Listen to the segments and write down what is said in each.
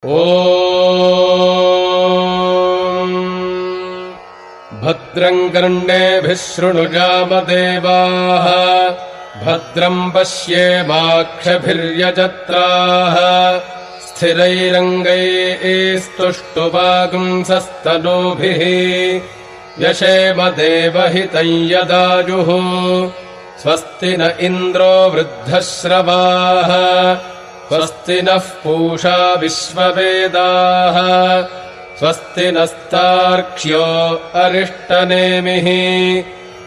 ॐ भद्रम् कर्णेभिः शृणुजामदेवाः भद्रम् पश्येमाक्षभिर्यजत्राः स्थिरैरङ्गैस्तुष्टुवागुंसस्तनूभिः यशेम देवहितम् यदायुः स्वस्ति न इन्द्रो वृद्धश्रवाः स्वस्ति नः पूषा विश्ववेदाः स्वस्ति नस्तार्क्ष्यो अरिष्टनेमिः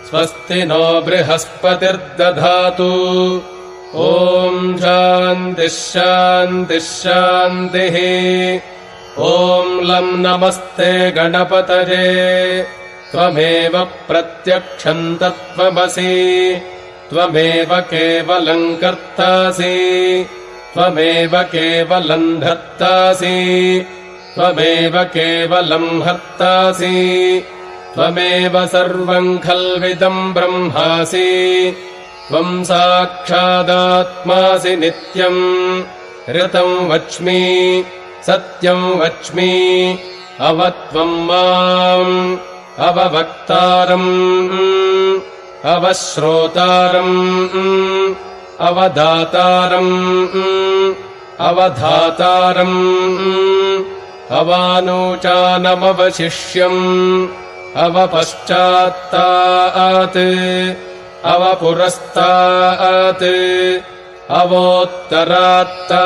स्वस्ति नो बृहस्पतिर्दधातु ॐ शान्तिः शान्तिः शान्तिः ॐ लं नमस्ते गणपतये त्वमेव प्रत्यक्षम् तत्त्वमसि त्वमेव केवलम् कर्तासि त्वमेव केवलम् धर्तासि त्वमेव केवलम् हर्तासि त्वमेव सर्वम् खल्विदम् ब्रह्मासि त्वम् साक्षादात्मासि नित्यम् ऋतम् वच्मि सत्यम् वच्मि अवत्वम् माम् अववक्तारम् अवश्रोतारम् अवदातारम् अवधातारम् अवानूचानमवशिष्यम् अवपश्चात्तात् अवपुरस्तात् अवोत्तरात्तात्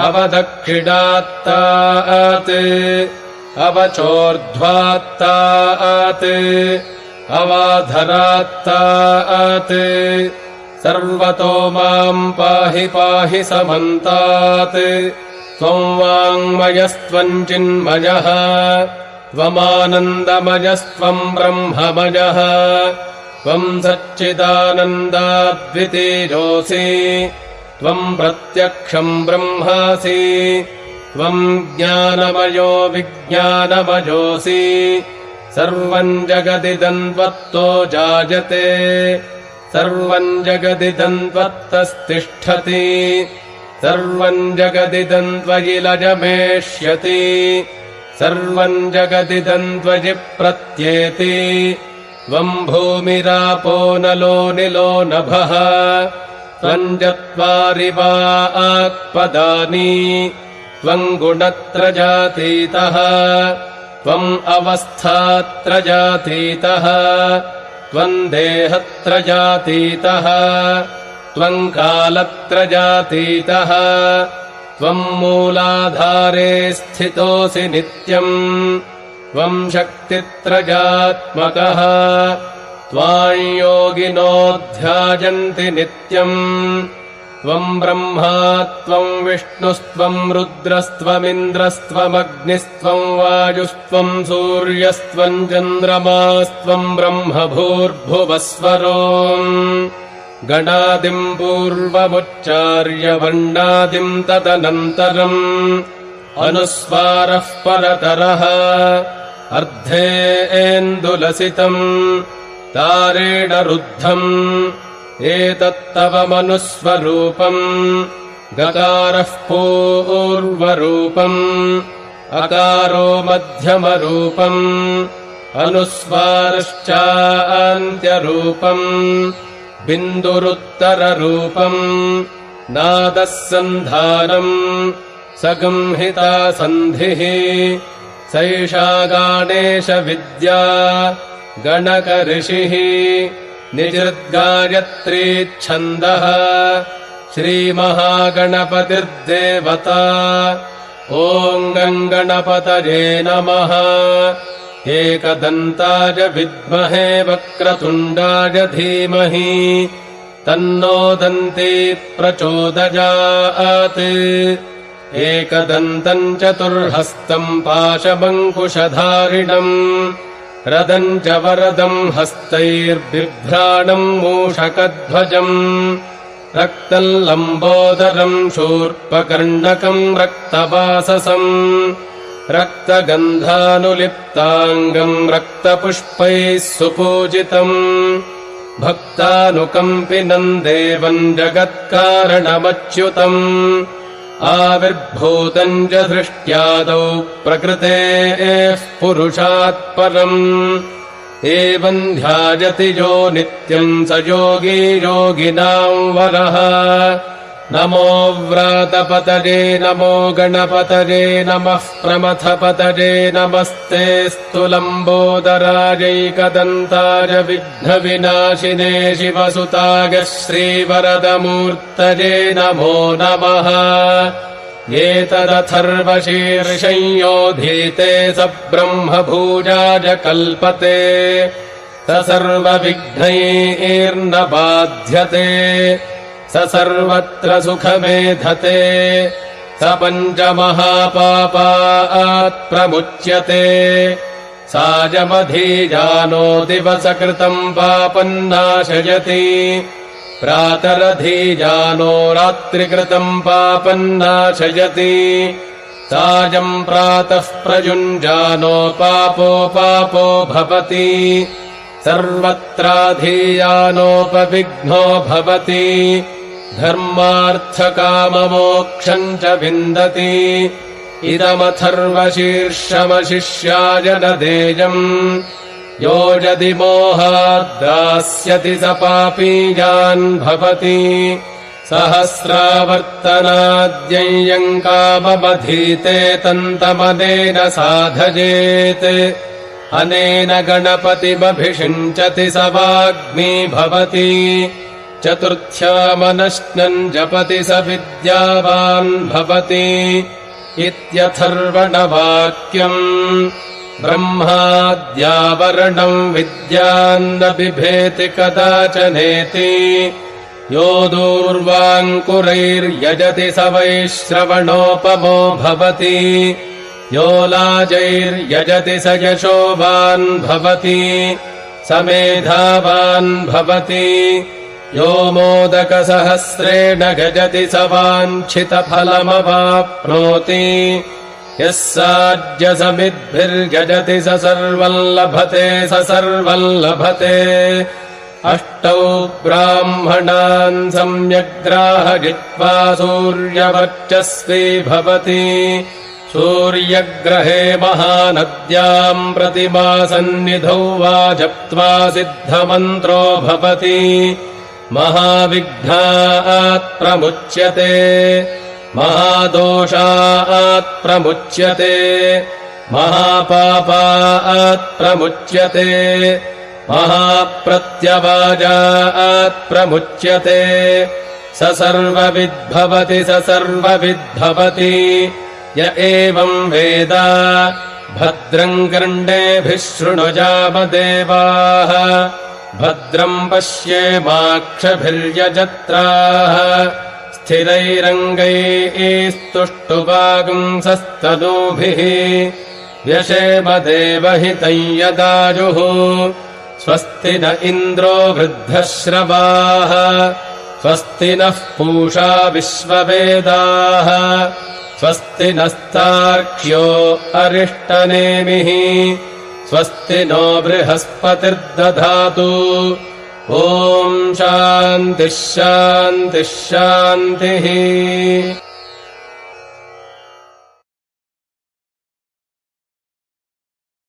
अवदक्षिणात्तात् अवचोर्ध्वात्तात् अवाधरात्तात् सर्वतो माम् पाहि पाहि समन्तात् त्वम् वाङ्मयस्त्वम् चिन्मयः त्वमानन्दमयस्त्वम् ब्रह्ममयः त्वम् सच्चिदानन्दाद्वितीयोऽसि त्वम् प्रत्यक्षम् ब्रह्मासि त्वम् ज्ञानमयो विज्ञानमयोऽसि सर्वम् जगदिदम् त्वत्तो जायते सर्वम् जगदिदम् त्वत्तस्तिष्ठति सर्वम् जगदिदम् त्वयि लयमेष्यति सर्वम् जगदिदम् त्वयि प्रत्येति त्वम् भूमिरापो नलो निलो नभः त्वम् चत्वारि वाक्पदानि त्वम् गुणत्रयातीतः त्वम् अवस्थात्रयातीतः त्वम् देहत्रयातीतः त्वम् कालत्रयातीतः त्वम् मूलाधारे स्थितोऽसि नित्यम् त्वम् शक्तित्रयात्मकः त्वाम् योगिनो ध्यायन्ति नित्यम् त्वम् ब्रह्मा त्वम् विष्णुस्त्वम् रुद्रस्त्वमिन्द्रस्त्वमग्निस्त्वम् वायुस्त्वम् सूर्यस्त्वम् चन्द्रमास्त्वम् ब्रह्म भूर्भुवस्वरो गणादिम् पूर्वमुच्चार्य वर्णादिम् तदनन्तरम् अनुस्वारः परतरः अर्धेन्दुलसितम् तारेण रुद्धम् एतत्तव मनुस्वरूपम् गकारः पूर्वरूपम् अकारो मध्यमरूपम् अनुस्वारश्चान्त्यरूपम् बिन्दुरुत्तररूपम् नादः सन्धानम् सगंहिता सन्धिः सैषा गाणेशविद्या गणकऋषिः निजृद्गायत्रीच्छन्दः श्रीमहागणपतिर्देवता ॐ गणपतये नमः एकदन्ताय विद्महे वक्रतुण्डाय धीमहि तन्नो दन्ती प्रचोदयात् एकदन्तम् चतुर्हस्तम् पाशमङ्कुशधारिणम् रदम् च वरदम् हस्तैर्बिभ्राणम् मूषकध्वजम् रक्तम् लम्बोदरम् शूर्पकर्णकम् रक्तवाससम् रक्तगन्धानुलिप्ताङ्गम् रक्तपुष्पैः सुपूजितम् भक्तानुकम्पिनम् देवम् जगत्कारणमच्युतम् आविर्भूतम् च सृष्ट्यादौ प्रकृतेः पुरुषात् परम् एवम् ध्यायति यो नित्यम् स योगी योगिनाम् वरः नमो व्रातपतये नमो गणपतये नमः प्रमथपतये नमस्तेऽस्तु लम्बोदरायैकदन्ताय विघ्नविनाशिने शिवसुताय श्रीवरदमूर्तये नमो नमः एतदथर्वशीर्षंयोधीते स ब्रह्मभूजाय कल्पते स सर्वविघ्नैर्न बाध्यते स सर्वत्र सुखमेधते स पञ्चमहापापात् प्रमुच्यते सायमधीजानो दिवसकृतम् पापम् नाशयति प्रातरधीजानो रात्रिकृतम् पापम् नाशयति सायम् प्रातः प्रयुञ्जानो पापो भवति सर्वत्राधीयानोपविघ्नो भवति धर्मार्थकाममोक्षम् च विन्दति इदमथर्वशीर्षमशिष्याय न देयम् यो यदि मोहाद्दास्यति स पापीयान् भवति सहस्रावर्तनाद्ययम् काममधीते तन्तमनेन साधयेत् अनेन गणपतिमभिषिञ्चति स वाग्मी भवति चतुर्थ्यामनश्नम् जपति स विद्यावान् भवति इत्यथर्वणवाक्यम् ब्रह्माद्यावरणम् विद्यान्न बिभेति कदाचनेति यो दूर्वाङ्कुरैर्यजति स वैश्रवणोपमो भवति यो लाजैर्यजति स यशोवान् भवति स मेधावान् भवति यो मोदकसहस्रेण गजति स वाञ्छितफलमवाप्नोति यः साज्यसमिद्भिर्गजति स सर्वम् लभते स सर्वम् लभते अष्टौ ब्राह्मणान् सम्यग्राहयित्वा सूर्यवर्चस्वी भवति सूर्यग्रहे महानद्याम् प्रतिमासन्निधौ वा जप्त्वा सिद्धमन्त्रो भवति महाविघ्नात् प्रमुच्यते महादोषात् प्रमुच्यते महापापात् प्रमुच्यते महाप्रत्यवाजात् प्रमुच्यते स सर्वविद्भवति स सर्वविद्भवति य एवम् वेद भद्रम् कर्णेभिः शृणुयामदेवाः भद्रम् पश्येमाक्षभिर्यजत्राः स्थिरैरङ्गैस्तुष्टुवागुंसस्तनूभिः व्यशेमदेवहितम् यदायुः स्वस्ति न इन्द्रो वृद्धश्रवाः स्वस्ति नः पूषा विश्ववेदाः स्वस्ति नस्तार्क्ष्यो अरिष्टनेमिः स्वस्ति नो बृहस्पतिर्दधातु ॐ शान्तिः शान्तिः शान्तिः।